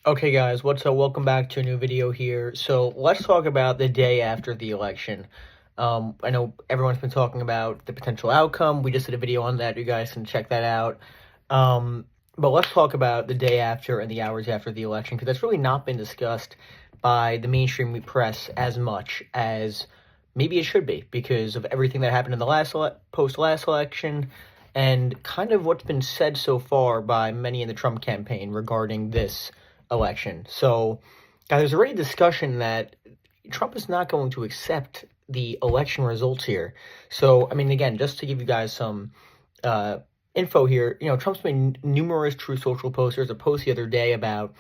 Okay, guys, what's up? Welcome back to a new video here. So let's talk about the day after the election. I know everyone's been talking about the potential outcome. We just did a video on that. You guys can check that out. But let's talk about the day after and the hours after the election, because that's really not been discussed by the mainstream press as much as maybe it should be, because of everything that happened in the post-last election, and kind of what's been said so far by many in the Trump campaign regarding this election. So, guys, there's already discussion that Trump is not going to accept the election results here. So, I mean, again, just to give you guys some info here, Trump's made numerous Truth Social posters. A post the other day about,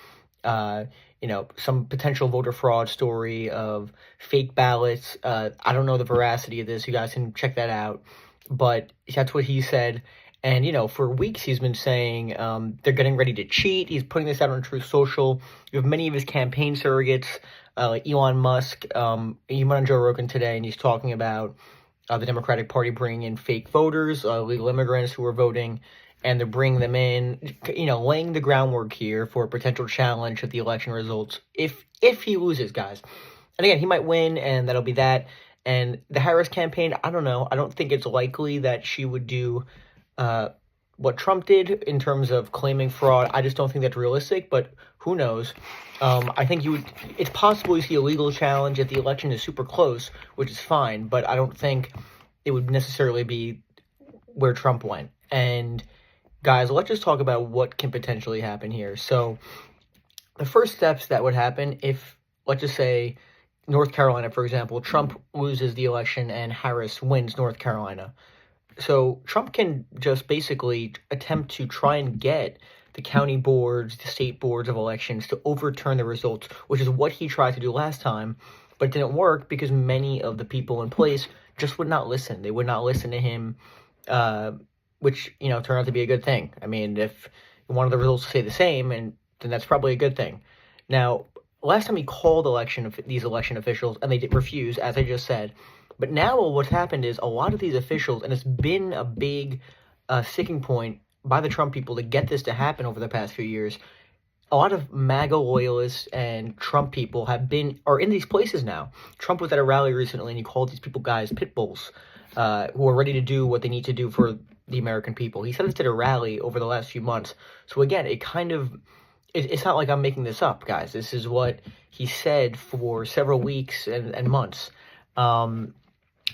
some potential voter fraud story of fake ballots. I don't know the veracity of this. You guys can check that out. But that's what he said. And, for weeks he's been saying they're getting ready to cheat. He's putting this out on Truth Social. You have many of his campaign surrogates, like Elon Musk. He went on Joe Rogan today, and he's talking about the Democratic Party bringing in fake voters, legal immigrants who are voting, and they're bringing them in, laying the groundwork here for a potential challenge of the election results if he loses, guys. And again, he might win, and that'll be that. And the Harris campaign, I don't know. I don't think it's likely that she would do what Trump did in terms of claiming fraud. I just don't think that's realistic, but who knows? I think it's possible you see a legal challenge if the election is super close, which is fine, but I don't think it would necessarily be where Trump went. And guys, let's just talk about what can potentially happen here. So the first steps that would happen if, let's just say, North Carolina, for example, Trump loses the election and Harris wins North Carolina. So Trump can just basically attempt to try and get the county boards, the state boards of elections to overturn the results, which is what he tried to do last time, but it didn't work because many of the people in place just would not listen. They would not listen to him, which, turned out to be a good thing. I mean, if one of the results stay the same, and then that's probably a good thing. Now, last time he called these election officials, and they did refuse, as I just said. But now what's happened is a lot of these officials, and it's been a big sticking point by the Trump people to get this to happen over the past few years. A lot of MAGA loyalists and Trump people are in these places now. Trump was at a rally recently, and he called these people guys pit bulls, who are ready to do what they need to do for the American people. He said this at a rally over the last few months. So again, it's not like I'm making this up, guys. This is what he said for several weeks and months.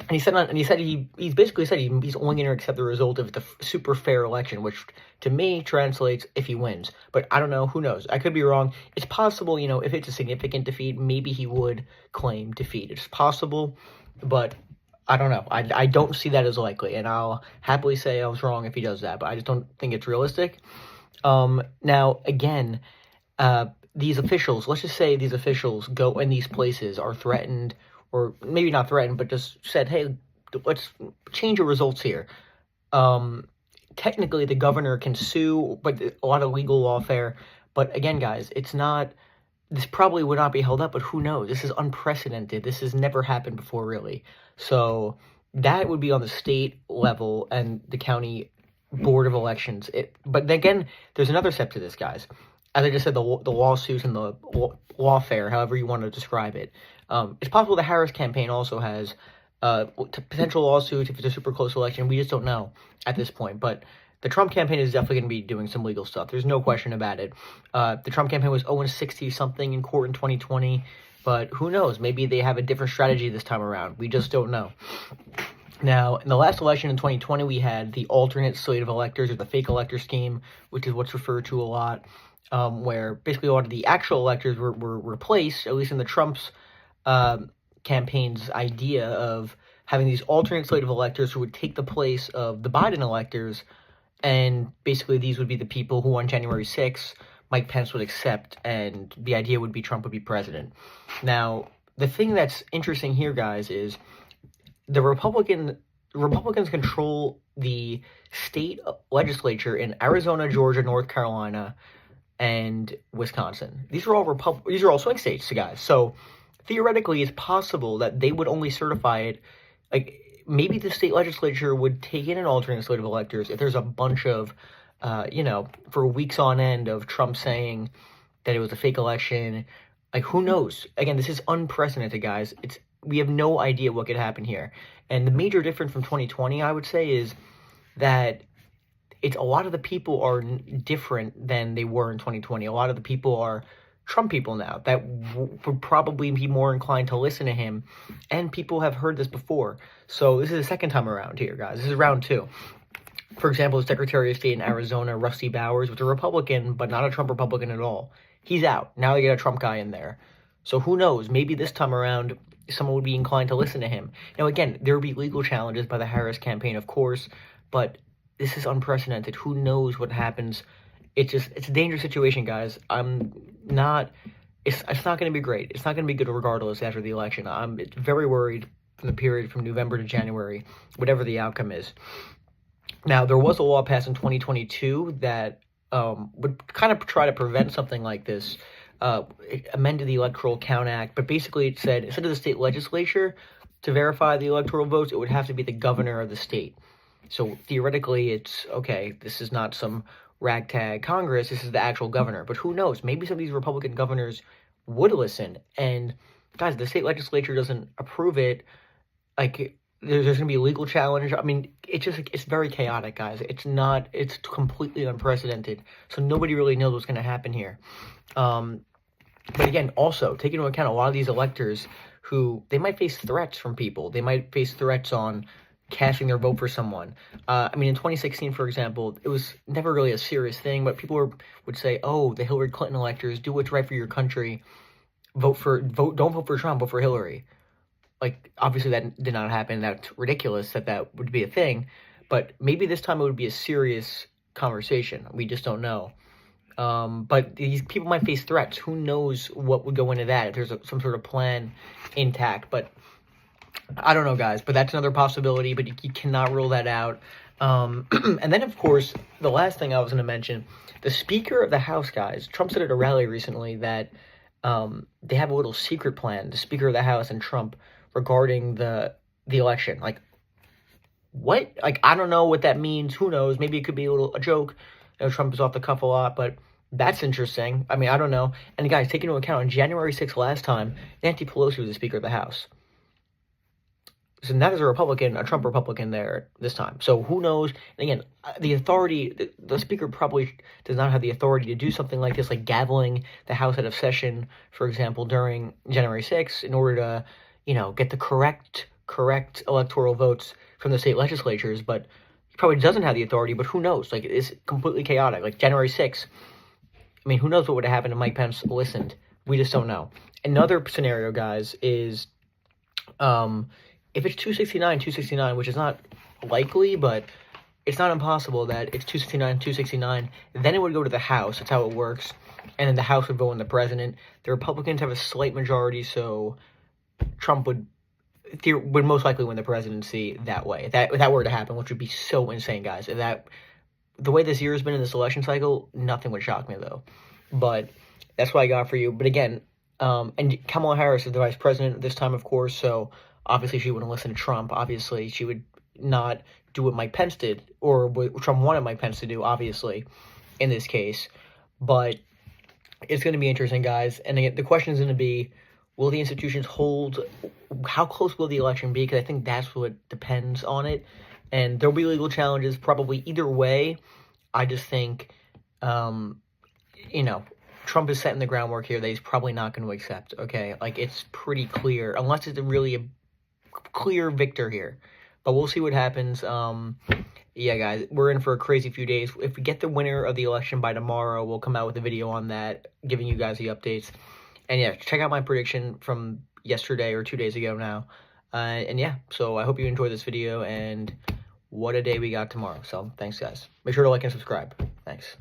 And he's basically said he's only going to accept the result of the super fair election, which to me translates if he wins. But I don't know. Who knows? I could be wrong. It's possible, if it's a significant defeat, maybe he would claim defeat. It's possible, but I don't know. I don't see that as likely, and I'll happily say I was wrong if he does that, but I just don't think it's realistic. Now, again, these officials, let's just say these officials go in these places, are threatened, or maybe not threatened, but just said, hey, let's change the results here. Technically, the governor can sue, but a lot of legal lawfare. But again, guys, this probably would not be held up, but who knows? This is unprecedented. This has never happened before, really. So that would be on the state level and the county board of elections. But again, there's another step to this, guys. As I just said, the lawsuits and the lawfare, however you want to describe it. It's possible the Harris campaign also has potential lawsuits if it's a super close election. We just don't know at this point. But the Trump campaign is definitely going to be doing some legal stuff. There's no question about it. The Trump campaign was 0-60-something in court in 2020. But who knows? Maybe they have a different strategy this time around. We just don't know. Now, in the last election in 2020, we had the alternate slate of electors, or the fake elector scheme, which is what's referred to a lot, where basically a lot of the actual electors were replaced, at least in the Trump's campaign's idea of having these alternate slate of electors who would take the place of the Biden electors, and basically these would be the people who on January 6th Mike Pence would accept, and the idea would be Trump would be president. Now, the thing that's interesting here, guys, is the Republicans control the state legislature in Arizona, Georgia, North Carolina, and Wisconsin. These are all swing states, guys. So theoretically, it's possible that they would only certify it. Like, maybe the state legislature would take in an alternate slate of electors if there's a bunch of, for weeks on end of Trump saying that it was a fake election. Like, who knows? Again, this is unprecedented, guys. We have no idea what could happen here. And the major difference from 2020, I would say, is that a lot of the people are different than they were in 2020. A lot of the people are Trump people now that would probably be more inclined to listen to him, and people have heard this before. So this is the second time around here, guys. This is round two. For example, the Secretary of State in Arizona, Rusty Bowers, was a Republican, but not a Trump Republican at all. He's out. Now they get a Trump guy in there. So who knows? Maybe this time around, someone would be inclined to listen to him. Now, again, there would be legal challenges by the Harris campaign, of course, but this is unprecedented. Who knows what happens? It's a dangerous situation, guys. It's not going to be great. It's not going to be good regardless after the election. I'm very worried from the period from November to January, whatever the outcome is. Now, there was a law passed in 2022 that would kind of try to prevent something like this. It amended the Electoral Count Act, but basically it said instead of the state legislature to verify the electoral votes, it would have to be the governor of the state. So theoretically, it's okay. This is not some ragtag Congress. This is the actual governor. But who knows? Maybe some of these Republican governors would listen. And guys, the state legislature doesn't approve it. Like, there's going to be a legal challenge. I mean, it's very chaotic, guys. It's completely unprecedented. So nobody really knows what's going to happen here. But again, also take into account a lot of these electors who they might face threats from people. They might face threats on casting their vote for someone. I mean, in 2016, for example, it was never really a serious thing, but people would say, oh, the Hillary Clinton electors, do what's right for your country. Don't vote for Trump, vote for Hillary. Like, obviously that did not happen. That's ridiculous that would be a thing. But maybe this time it would be a serious conversation. We just don't know. But these people might face threats. Who knows what would go into that if there's some sort of plan intact. But I don't know, guys. But that's another possibility. But you cannot rule that out. And then, of course, the last thing I was going to mention, the Speaker of the House, guys. Trump said at a rally recently that they have a little secret plan, the Speaker of the House and Trump, regarding the election. Like, what? Like, I don't know what that means. Who knows? Maybe it could be a joke. You know, Trump is off the cuff a lot, but that's interesting. I mean, I don't know. And guys, take into account, on January 6th last time, Nancy Pelosi was the Speaker of the House. So that is a Republican, a Trump Republican there this time. So who knows? And again, the Speaker probably does not have the authority to do something like this, like gaveling the House out of session, for example, during January 6th, in order to, get the correct electoral votes from the state legislatures. But he probably doesn't have the authority, but who knows? Like, it's completely chaotic. Like, January 6th, I mean, who knows what would have happened if Mike Pence listened? We just don't know. Another scenario, guys, is if it's 269, which is not likely, but it's not impossible that it's 269, then it would go to the House. That's how it works. And then the House would vote in the president. The Republicans have a slight majority, so Trump would most likely win the presidency that way. If that were to happen, which would be so insane, guys. The way this year has been in this election cycle, nothing would shock me, though. But that's what I got for you. But again, and Kamala Harris is the vice president this time, of course, so obviously she wouldn't listen to Trump. Obviously, she would not do what Mike Pence did, or what Trump wanted Mike Pence to do, obviously, in this case. But it's going to be interesting, guys. And again, the question is going to be, will the institutions hold? How close will the election be? Because I think that's what depends on it. And there'll be legal challenges probably either way. I just think, Trump is setting the groundwork here that he's probably not going to accept, okay? Like, it's pretty clear, unless it's really a clear victor here. But we'll see what happens. Yeah, guys, we're in for a crazy few days. If we get the winner of the election by tomorrow, we'll come out with a video on that, giving you guys the updates. And yeah, check out my prediction from yesterday or 2 days ago now. And yeah, so I hope you enjoyed this video, and what a day we got tomorrow. So thanks, guys. Make sure to like and subscribe. Thanks.